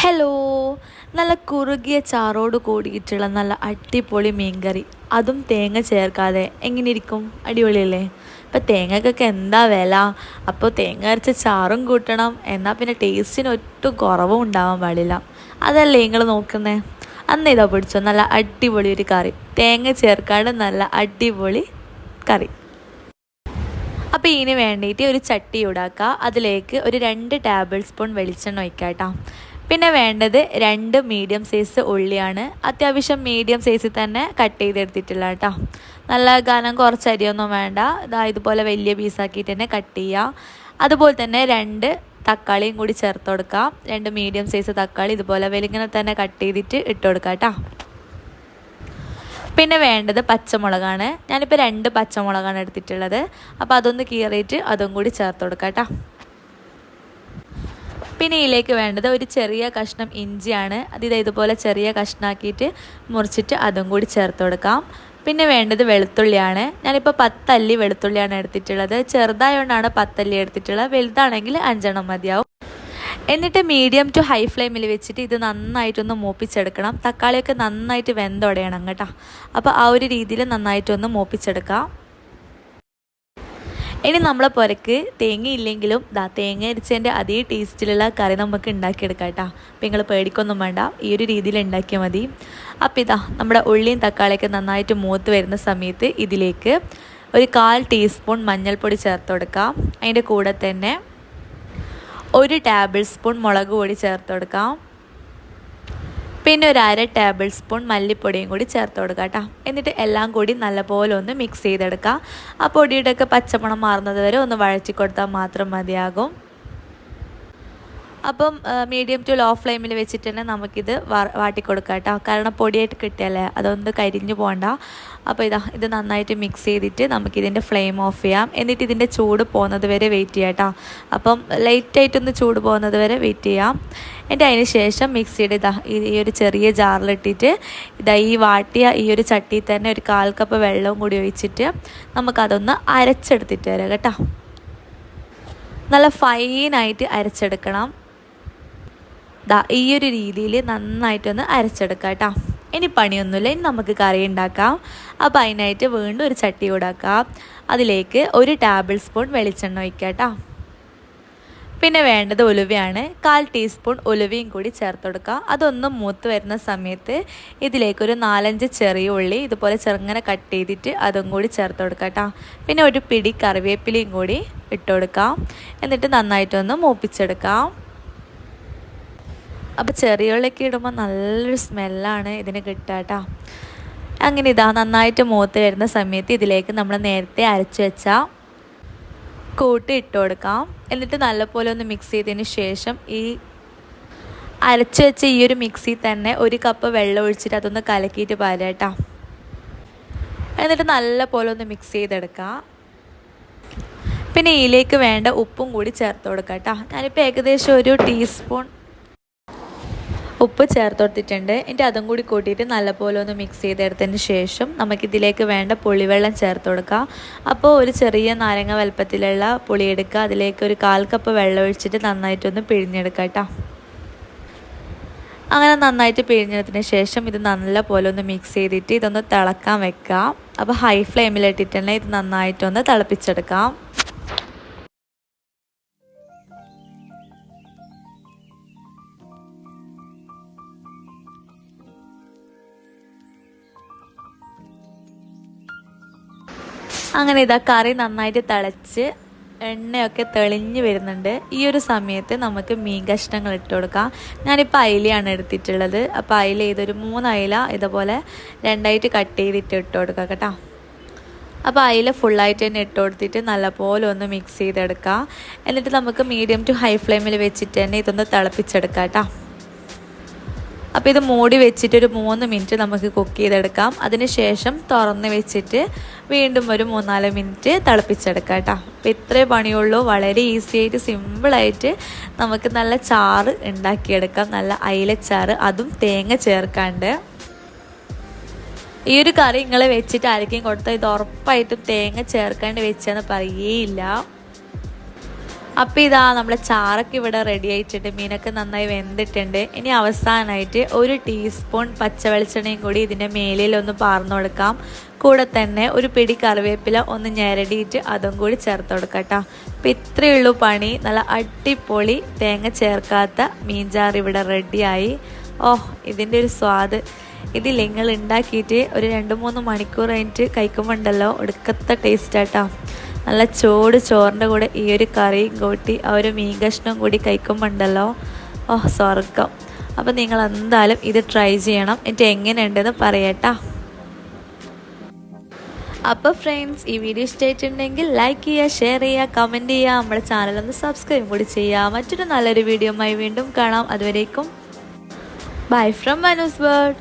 Hello, നല്ല കുറുകിയ ചാറോട് കൂടിയിട്ടുള്ള നല്ല അടിപൊളി മീൻകറി, അതും തേങ്ങ ചേർക്കാതെ എങ്ങനെ ഇരിക്കും? അടിപൊളിയല്ലേ? ഇപ്പം തേങ്ങക്കൊക്കെ എന്താ വില? അപ്പോൾ തേങ്ങ അരച്ച ചാറും കൂട്ടണം, എന്നാൽ പിന്നെ ടേസ്റ്റിന് ഒട്ടും കുറവും ഉണ്ടാവാൻ പാടില്ല. അതല്ലേ നിങ്ങൾ നോക്കുന്നേ? അന്ന് ഇതാ പിടിച്ചോ, നല്ല അടിപൊളി ഒരു കറി, തേങ്ങ ചേർക്കാണ്ട് നല്ല അടിപൊളി കറി. അപ്പോൾ ഇതിന് വേണ്ടിയിട്ട് ഒരു ചട്ടി ചൂടാക്കുക, അതിലേക്ക് ഒരു 2 ടേബിൾ സ്പൂൺ വെളിച്ചെണ്ണ ഒഴിക്കുക കേട്ടോ. പിന്നെ വേണ്ടത് 2 മീഡിയം സൈസ് ഉള്ളിയാണ്, അത്യാവശ്യം മീഡിയം സൈസിൽ തന്നെ കട്ട് ചെയ്തെടുത്തിട്ടുള്ള കേട്ടോ. നല്ല കനം കുറച്ച് അരിയൊന്നും വേണ്ട, ഇതുപോലെ വലിയ പീസാക്കിയിട്ട് തന്നെ കട്ട് ചെയ്യുക. അതുപോലെ തന്നെ 2 തക്കാളിയും കൂടി ചേർത്ത് കൊടുക്കാം. 2 മീഡിയം സൈസ് തക്കാളി ഇതുപോലെ വെലിങ്ങനെ തന്നെ കട്ട് ചെയ്തിട്ട് ഇട്ട് കൊടുക്കാം കേട്ടോ. പിന്നെ വേണ്ടത് പച്ചമുളകാണ്, ഞാനിപ്പോൾ 2 പച്ചമുളകാണ് എടുത്തിട്ടുള്ളത്. അപ്പോൾ അതൊന്ന് കീറിയിട്ട് അതും കൂടി ചേർത്ത് കൊടുക്കാം കേട്ടോ. പിന്നെ ഇതിലേക്ക് വേണ്ടത് ഒരു ചെറിയ കഷ്ണം ഇഞ്ചിയാണ്, ഇതുപോലെ ചെറിയ കഷ്ണമാക്കിയിട്ട് മുറിച്ചിട്ട് അതും കൂടി ചേർത്ത് കൊടുക്കാം. പിന്നെ വേണ്ടത് വെളുത്തുള്ളിയാണ്, ഞാനിപ്പോൾ 10 അല്ലി വെളുത്തുള്ളിയാണ് എടുത്തിട്ടുള്ളത്. ചെറുതായതുകൊണ്ടാണ് 10 അല്ലി എടുത്തിട്ടുള്ളത്, വലുതാണെങ്കിൽ 5 മതിയാവും. എന്നിട്ട് മീഡിയം ടു ഹൈ ഫ്ലെയിമിൽ വെച്ചിട്ട് ഇത് നന്നായിട്ടൊന്ന് മൂപ്പിച്ചെടുക്കണം. തക്കാളിയൊക്കെ നന്നായിട്ട് വെന്തുടയണം കേട്ടോ. അപ്പോൾ ആ ഒരു രീതിയിൽ നന്നായിട്ടൊന്ന് മൂപ്പിച്ചെടുക്കാം. ഇനി നമ്മളെ പുരക്ക് തേങ്ങ ഇല്ലെങ്കിലും തേങ്ങ അരിച്ചതിൻ്റെ അതേ ടേസ്റ്റിലുള്ള കറി നമുക്ക് ഉണ്ടാക്കിയെടുക്കാം കേട്ടോ. അപ്പോൾ നിങ്ങൾ പേടിക്കൊന്നും വേണ്ട, ഈ ഒരു രീതിയിൽ ഉണ്ടാക്കിയാൽ മതി. അപ്പോൾ നമ്മുടെ ഉള്ളിയും തക്കാളിയൊക്കെ നന്നായിട്ട് മൂത്ത് വരുന്ന സമയത്ത് ഇതിലേക്ക് ഒരു 1/4 ടീസ്പൂൺ മഞ്ഞൾപ്പൊടി ചേർത്ത് കൊടുക്കാം. അതിൻ്റെ കൂടെ തന്നെ 1 ടേബിൾ സ്പൂൺ മുളക് പൊടി ചേർത്ത് കൊടുക്കാം. പിന്നെ ഒരു 1/2 ടേബിൾ സ്പൂൺ മല്ലിപ്പൊടിയും കൂടി ചേർത്ത് കൊടുക്കുക കേട്ടോ. എന്നിട്ട് എല്ലാം കൂടി നല്ലപോലെ ഒന്ന് മിക്സ് ചെയ്തെടുക്കുക. ആ പൊടിയുടെയൊക്കെ പച്ചമണം മാറുന്നത് വരെ ഒന്ന് വഴറ്റി കൊടുത്താൽ മാത്രം മതിയാകും. അപ്പം മീഡിയം ടു ലോ ഫ്ലെയിമിൽ വെച്ചിട്ട് തന്നെ നമുക്കിത് വാട്ടിക്കൊടുക്കാം കേട്ടോ. കാരണം പൊടിയായിട്ട് കിട്ടിയല്ലേ, അതൊന്ന് കരിഞ്ഞു പോകണ്ട. അപ്പോൾ ഇത് നന്നായിട്ട് മിക്സ് ചെയ്തിട്ട് നമുക്കിതിൻ്റെ ഫ്ലെയിം ഓഫ് ചെയ്യാം. എന്നിട്ട് ഇതിൻ്റെ ചൂട് പോകുന്നത് വരെ വെയിറ്റ് ചെയ്യാം കേട്ടോ. അപ്പം ലൈറ്റായിട്ടൊന്ന് ചൂട് പോകുന്നത് വരെ വെയിറ്റ് ചെയ്യാം. എന്നിട്ട് അതിന് ശേഷം മിക്സിയുടെ ഈ ഒരു ചെറിയ ജാറിലിട്ടിട്ട് ഈ വാട്ടിയ ഈ ഒരു ചട്ടിയിൽ തന്നെ ഒരു 1/4 കപ്പ് വെള്ളവും കൂടി ഒഴിച്ചിട്ട് നമുക്കതൊന്ന് അരച്ചെടുത്തിട്ട് വരാം കേട്ടോ. നല്ല ഫൈനായിട്ട് അരച്ചെടുക്കണം. ഈ ഒരു രീതിയിൽ നന്നായിട്ടൊന്ന് അരച്ചെടുക്കാം കേട്ടോ. ഇനി പണിയൊന്നുമില്ല, ഇനി നമുക്ക് കറി ഉണ്ടാക്കാം. അപ്പോൾ അതിനായിട്ട് വീണ്ടും ഒരു ചട്ടി ചൂടാക്കാം, അതിലേക്ക് 1 ടേബിൾ സ്പൂൺ വെളിച്ചെണ്ണ ഒഴിക്കാം കേട്ടോ. പിന്നെ വേണ്ടത് ഉലുവയാണ്, 1/4 ടീസ്പൂൺ ഉലുവയും കൂടി ചേർത്ത് കൊടുക്കുക. അതൊന്ന് മൂത്ത് വരുന്ന സമയത്ത് ഇതിലേക്കൊരു 4-5 ചെറിയ ഉള്ളി ഇതുപോലെ ചെറുങ്ങനെ കട്ട് ചെയ്തിട്ട് അതും കൂടി ചേർത്ത് കൊടുക്കുക കേട്ടോ. പിന്നെ ഒരു പിടി കറിവേപ്പിലയും കൂടി ഇട്ട് കൊടുക്കാം. എന്നിട്ട് നന്നായിട്ടൊന്ന് മൂപ്പിച്ചെടുക്കാം. അപ്പോൾ ചെറിയ ഉള്ളിയൊക്കെ ഇടുമ്പോൾ നല്ലൊരു സ്മെല്ലാണ് ഇതിന് കിട്ടുക കേട്ടോ. അങ്ങനെ നന്നായിട്ട് മൂത്ത് വരുന്ന സമയത്ത് ഇതിലേക്ക് നമ്മൾ നേരത്തെ അരച്ച് വെച്ച കൂട്ട് ഇട്ട് കൊടുക്കാം. എന്നിട്ട് നല്ലപോലെ ഒന്ന് മിക്സ് ചെയ്തതിന് ശേഷം ഈ അരച്ച് വെച്ച ഈ ഒരു മിക്സിയിൽ തന്നെ 1 കപ്പ് വെള്ളം ഒഴിച്ചിട്ട് അതൊന്ന് കലക്കിയിട്ട് പാരുക കേട്ടോ. എന്നിട്ട് നല്ലപോലെ ഒന്ന് മിക്സ് ചെയ്തെടുക്കാം. പിന്നെ ഇതിലേക്ക് വേണ്ട ഉപ്പും കൂടി ചേർത്ത് കൊടുക്കാം കേട്ടോ. ഞാനിപ്പോൾ ഏകദേശം 1 ടീസ്പൂൺ ഉപ്പ് ചേർത്ത് കൊടുത്തിട്ടുണ്ട്. എന്നിട്ട് അതും കൂടി കൂട്ടിയിട്ട് നല്ലപോലെ ഒന്ന് മിക്സ് ചെയ്തെടുത്തതിന് ശേഷം നമുക്കിതിലേക്ക് വേണ്ട പുളിവെള്ളം ചേർത്ത് കൊടുക്കാം. അപ്പോൾ ഒരു ചെറിയ നാരങ്ങ വലുപ്പത്തിലുള്ള പുളി എടുക്കുക, അതിലേക്ക് ഒരു 1/4 കപ്പ് വെള്ളം ഒഴിച്ചിട്ട് നന്നായിട്ടൊന്ന് പിഴിഞ്ഞെടുക്കുക കേട്ടോ. അങ്ങനെ നന്നായിട്ട് പിഴിഞ്ഞെടുത്തതിന് ശേഷം ഇത് നല്ലപോലെ ഒന്ന് മിക്സ് ചെയ്തിട്ട് ഇതൊന്ന് തിളക്കാൻ വെക്കാം. അപ്പോൾ ഹൈ ഫ്ലെയിമിലിട്ടിട്ട് തന്നെ ഇത് നന്നായിട്ടൊന്ന് തിളപ്പിച്ചെടുക്കാം. അങ്ങനെ കറി നന്നായിട്ട് തിളച്ച് എണ്ണയൊക്കെ തെളിഞ്ഞ് വരുന്നുണ്ട്. ഈ ഒരു സമയത്ത് നമുക്ക് മീൻ കഷ്ണങ്ങൾ ഇട്ട് കൊടുക്കാം. ഞാനിപ്പോൾ അയിലയാണ് എടുത്തിട്ടുള്ളത്. അപ്പോൾ അയില ഇതൊരു 3 അയില ഇതുപോലെ 2ആയിട്ട് കട്ട് ചെയ്തിട്ട് ഇട്ട് കൊടുക്കാം കേട്ടോ. അപ്പോൾ അയില ഫുള്ളായിട്ട് തന്നെ ഇട്ട് കൊടുത്തിട്ട് നല്ലപോലെ ഒന്ന് മിക്സ് ചെയ്തെടുക്കാം. എന്നിട്ട് നമുക്ക് മീഡിയം ടു ഹൈ ഫ്ലെയിമിൽ വെച്ചിട്ട് തന്നെ ഇതൊന്ന് തിളപ്പിച്ചെടുക്കാം കേട്ടോ. അപ്പോൾ ഇത് മൂടി വെച്ചിട്ടൊരു 3 മിനിറ്റ് നമുക്ക് കുക്ക് ചെയ്തെടുക്കാം. അതിന് ശേഷം തുറന്ന് വെച്ചിട്ട് വീണ്ടും ഒരു 3-4 മിനിറ്റ് തിളപ്പിച്ചെടുക്കാം കേട്ടോ. അപ്പോൾ ഇത്രേ പണിയുള്ളൂ, വളരെ ഈസി ആയിട്ട് സിമ്പിളായിട്ട് നമുക്ക് നല്ല ചാറ് ഉണ്ടാക്കിയെടുക്കാം. നല്ല അയിലച്ചാറ്, അതും തേങ്ങ ചേർക്കാണ്ട്. ഈ ഒരു കറി നിങ്ങൾ വെച്ചിട്ട് ആരെങ്കിലും കൊടുത്താൽ ഇത് ഉറപ്പായിട്ടും തേങ്ങ ചേർക്കാണ്ട് വെച്ചെന്ന് പറയുകയില്ല. അപ്പോൾ ഇതാ നമ്മുടെ ചാറൊക്കെ ഇവിടെ റെഡി ആയിട്ടുണ്ട്. മീനൊക്കെ നന്നായി വെന്തിട്ടുണ്ട്. ഇനി അവസാനമായിട്ട് 1 ടീസ്പൂൺ പച്ച വെളിച്ചെണ്ണയും കൂടി ഇതിൻ്റെ മേലിലൊന്ന് പാർന്നു കൊടുക്കാം. കൂടെ തന്നെ ഒരു പിടി കറിവേപ്പില ഒന്ന് ഞെരടിയിട്ട് അതും കൂടി ചേർത്ത് കൊടുക്കാം കേട്ടോ. അപ്പോൾ ഇത്രയേ ഉള്ളൂ പണി. നല്ല അടിപൊളി തേങ്ങ ചേർക്കാത്ത മീൻചാറ് ഇവിടെ റെഡിയായി. ഇതിൻ്റെ ഒരു സ്വാദ് ഇതിൽ നിങ്ങൾ ഉണ്ടാക്കിയിട്ട് ഒരു 2-3 മണിക്കൂർ കഴിഞ്ഞിട്ട് കഴിക്കുമ്പോൾ ഉണ്ടല്ലോ ഒടുക്കത്തെ ടേസ്റ്റാട്ടോ. നല്ല ചൂട് ചോറിൻ്റെ കൂടെ ഈ ഒരു കറിയും കൂട്ടി ആ ഒരു മീൻ കഷ്ണം കൂടി കഴിക്കുമ്പോൾ ഉണ്ടല്ലോ സ്വർഗം. അപ്പോൾ നിങ്ങൾ എന്തായാലും ഇത് ട്രൈ ചെയ്യണം. എന്നിട്ട് എങ്ങനെയുണ്ടെന്ന് പറയട്ടാ. അപ്പോൾ ഫ്രണ്ട്സ്, ഈ വീഡിയോ ഇഷ്ടമായിട്ടുണ്ടെങ്കിൽ ലൈക്ക് ചെയ്യുക, ഷെയർ ചെയ്യുക, കമൻറ്റ് ചെയ്യുക. നമ്മുടെ ചാനലൊന്ന് സബ്സ്ക്രൈബ് കൂടി ചെയ്യുക. മറ്റൊരു നല്ലൊരു വീഡിയോയുമായി വീണ്ടും കാണാം. അതുവരേക്കും ബൈ ഫ്രം മനൂസ് വേൾഡ്.